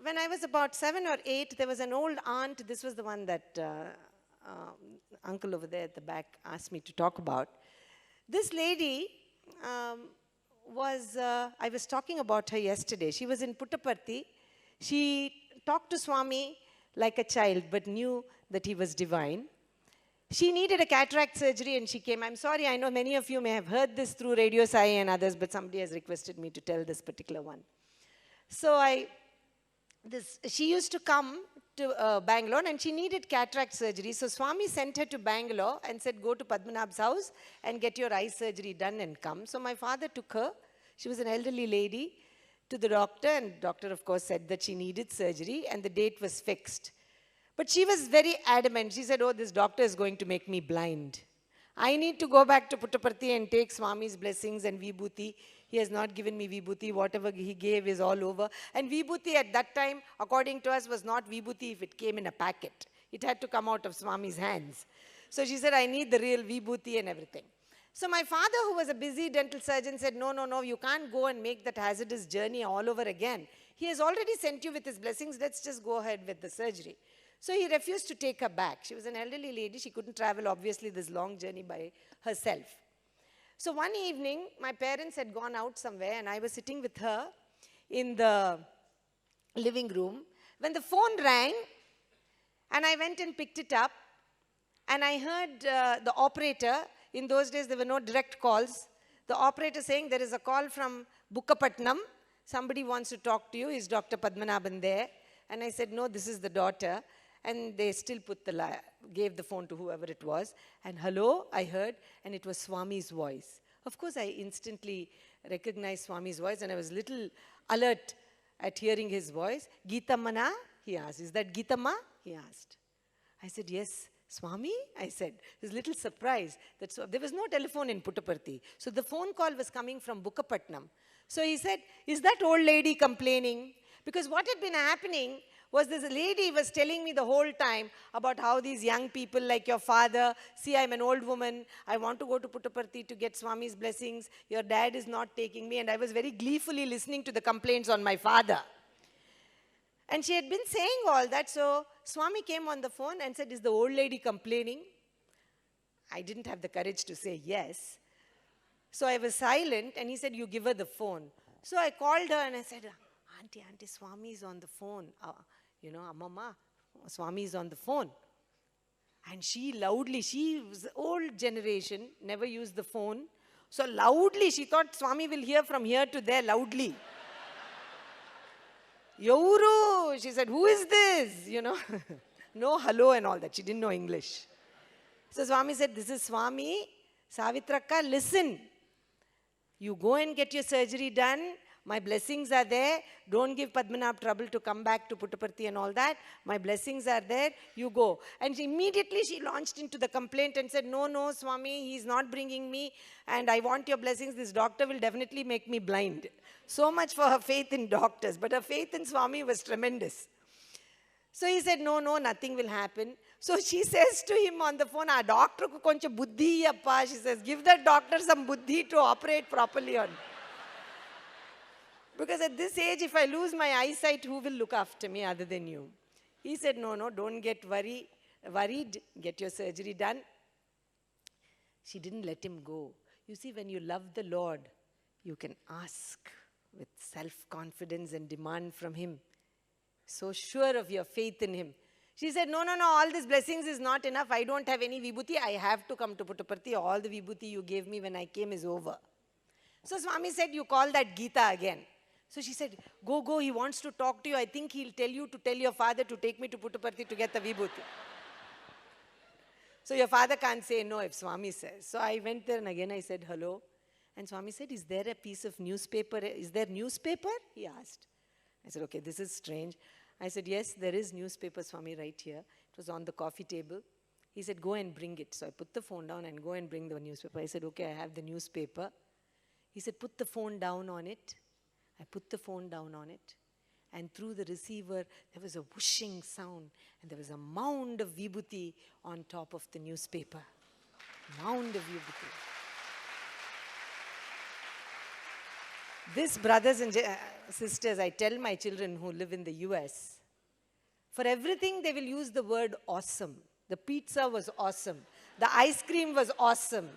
when I was about 7 or 8, there was an old aunt. This was the one that uncle over there at the back asked me to talk about. This lady I was talking about her yesterday. She was in Puttaparthi. She talked to Swami like a child, but knew that he was divine. She needed a cataract surgery and she came. I'm sorry, I know many of you may have heard this through Radio Sai and others, but somebody has requested me to tell this particular one. So she used to come to Bangalore and she needed cataract surgery. So Swami sent her to Bangalore and said, go to Padmanabh's house and get your eye surgery done and come. So my father took her. She was an elderly lady, to the doctor, and the doctor, of course, said that she needed surgery and the date was fixed. But she was very adamant. She said, oh, this doctor is going to make me blind. I need to go back to Puttaparthi and take Swami's blessings and vibhuti. He has not given me vibhuti. Whatever he gave is all over. And vibhuti at that time, according to us, was not vibhuti if it came in a packet. It had to come out of Swami's hands. So she said, I need the real vibhuti and everything. So my father, who was a busy dental surgeon, said, no, no, no, you can't go and make that hazardous journey all over again. He has already sent you with his blessings. Let's just go ahead with the surgery. So he refused to take her back. She was an elderly lady. She couldn't travel, obviously, this long journey by herself. So one evening, my parents had gone out somewhere, and I was sitting with her in the living room when the phone rang, and I went and picked it up, and I heard the operator. In those days, there were no direct calls. The operator saying, there is a call from Bukkapatnam. Somebody wants to talk to you. Is Dr. Padmanabhan there? And I said, no, this is the daughter. And they still gave the phone to whoever it was. And hello, I heard, and it was Swami's voice. Of course, I instantly recognized Swami's voice, and I was a little alert at hearing his voice. Geetamana? He asked. Is that Geetamma? He asked. I said, yes. Swami? I said. He was a little surprised. There was no telephone in Puttaparthi. So the phone call was coming from Bukkapatnam. So he said, is that old lady complaining? Because what had been happening was this lady was telling me the whole time about how these young people like your father, see, I'm an old woman, I want to go to Puttaparthi to get Swami's blessings, your dad is not taking me, and I was very gleefully listening to the complaints on my father. And she had been saying all that, so Swami came on the phone and said, is the old lady complaining? I didn't have the courage to say yes. So I was silent, and he said, you give her the phone. So I called her and I said, Auntie, Swami is on the phone. Mama, Swami is on the phone. And she loudly, she was old generation, never used the phone. So loudly, she thought Swami will hear from here to there loudly. Yauru, she said, who is this? No hello and all that. She didn't know English. So Swami said, this is Swami. Savitrakka, listen. You go and get your surgery done. My blessings are there. Don't give Padmanabh trouble to come back to Puttaparthi and all that. My blessings are there. You go. And immediately she launched into the complaint and said, no, no, Swami, he's not bringing me. And I want your blessings. This doctor will definitely make me blind. So much for her faith in doctors. But her faith in Swami was tremendous. So he said, no, no, nothing will happen. So she says to him on the phone, doctor ko koncha buddhi appa. She says, give that doctor some buddhi to operate properly on. Because at this age, if I lose my eyesight, who will look after me other than you? He said, no, no, don't get worried. Get your surgery done. She didn't let him go. You see, when you love the Lord, you can ask with self-confidence and demand from him. So sure of your faith in him. She said, no, no, no, all these blessings is not enough. I don't have any vibhuti. I have to come to Puttaparthi. All the vibhuti you gave me when I came is over. So Swami said, you call that Gita again. So she said, go, he wants to talk to you. I think he'll tell you to tell your father to take me to Puttaparthi to get the vibhuti. So your father can't say no if Swami says. So I went there and again I said, hello. And Swami said, is there a piece of newspaper? Is there newspaper? He asked. I said, okay, this is strange. I said, yes, there is newspaper, Swami, right here. It was on the coffee table. He said, go and bring it. So I put the phone down and go and bring the newspaper. I said, okay, I have the newspaper. He said, put the phone down on it. I put the phone down on it, and through the receiver, there was a whooshing sound, and there was a mound of vibhuti on top of the newspaper. Mound of vibhuti. This, brothers and sisters, I tell my children who live in the US, for everything they will use the word awesome. The pizza was awesome. The ice cream was awesome.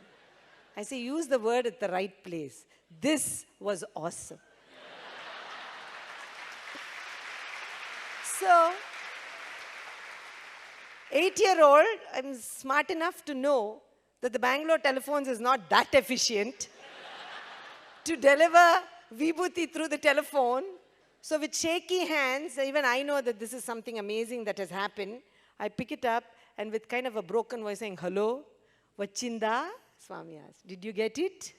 I say, use the word at the right place. This was awesome. So, 8-year-old, I'm smart enough to know that the Bangalore telephones is not that efficient to deliver vibhuti through the telephone. So with shaky hands, even I know that this is something amazing that has happened. I pick it up and with kind of a broken voice saying, hello, vachinda? Swami asked, did you get it?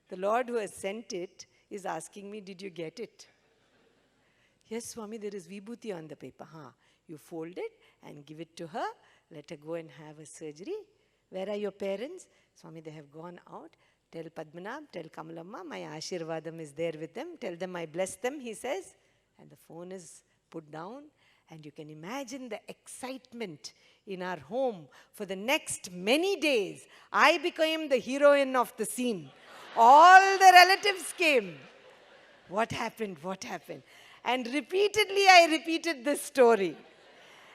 The Lord who has sent it is asking me, did you get it? Yes, Swami, there is vibhuti on the paper. You fold it and give it to her. Let her go and have a surgery. Where are your parents? Swami, they have gone out. Tell Padmanabh, tell Kamalamma, my Ashirvadam is there with them. Tell them I bless them, he says. And the phone is put down. And you can imagine the excitement in our home for the next many days. I became the heroine of the scene. All the relatives came. What happened? What happened? And repeatedly I repeated this story.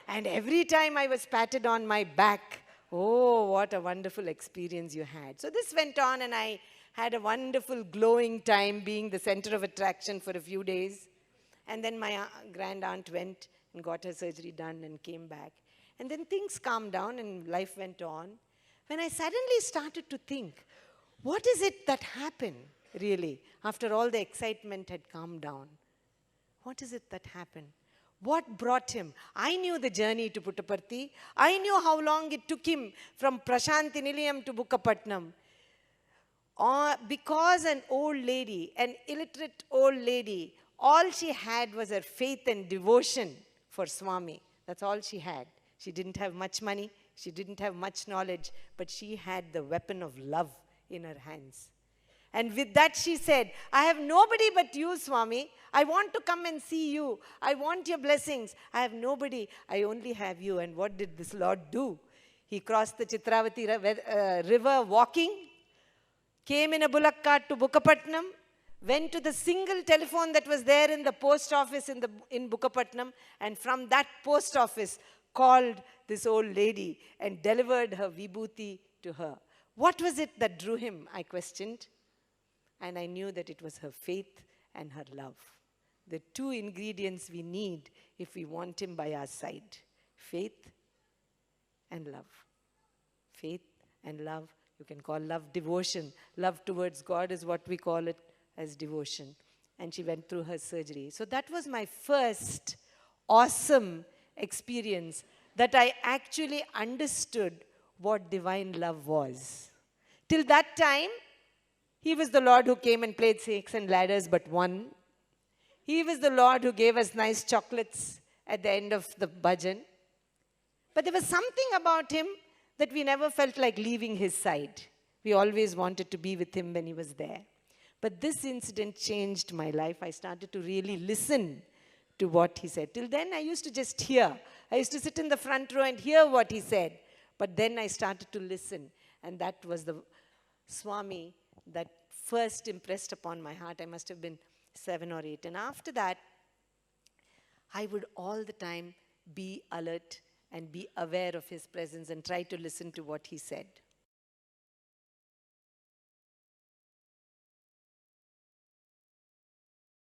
And every time I was patted on my back, oh, what a wonderful experience you had. So this went on and I had a wonderful glowing time being the center of attraction for a few days. And then my grand aunt went and got her surgery done and came back. And then things calmed down and life went on. When I suddenly started to think, what is it that happened really after all the excitement had calmed down? What is it that happened? What brought him? I knew the journey to Puttaparthi. I knew how long it took him from Prashanti Nilayam to Bukkapatnam. Because an old lady, an illiterate old lady, all she had was her faith and devotion for Swami. That's all she had. She didn't have much money. She didn't have much knowledge. But she had the weapon of love in her hands. And with that she said, I have nobody but you, Swami. I want to come and see you. I want your blessings. I have nobody. I only have you. And what did this Lord do? He crossed the Chitravati river walking, came in a bullock cart to Bukkapatnam, went to the single telephone that was there in the post office in Bukkapatnam, and from that post office called this old lady and delivered her vibhuti to her. What was it that drew him? I questioned. And I knew that it was her faith and her love. The two ingredients we need if we want him by our side. Faith and love. Faith and love. You can call love devotion. Love towards God is what we call it as devotion. And she went through her surgery. So that was my first awesome experience that I actually understood what divine love was. Till that time, he was the Lord who came and played snakes and ladders but one. He was the Lord who gave us nice chocolates at the end of the bhajan. But there was something about him that we never felt like leaving his side. We always wanted to be with him when he was there. But this incident changed my life. I started to really listen to what he said. Till then, I used to just hear. I used to sit in the front row and hear what he said. But then I started to listen. And that was the Swami that first impressed upon my heart. I must have been 7 or 8. And after that, I would all the time be alert and be aware of his presence and try to listen to what he said.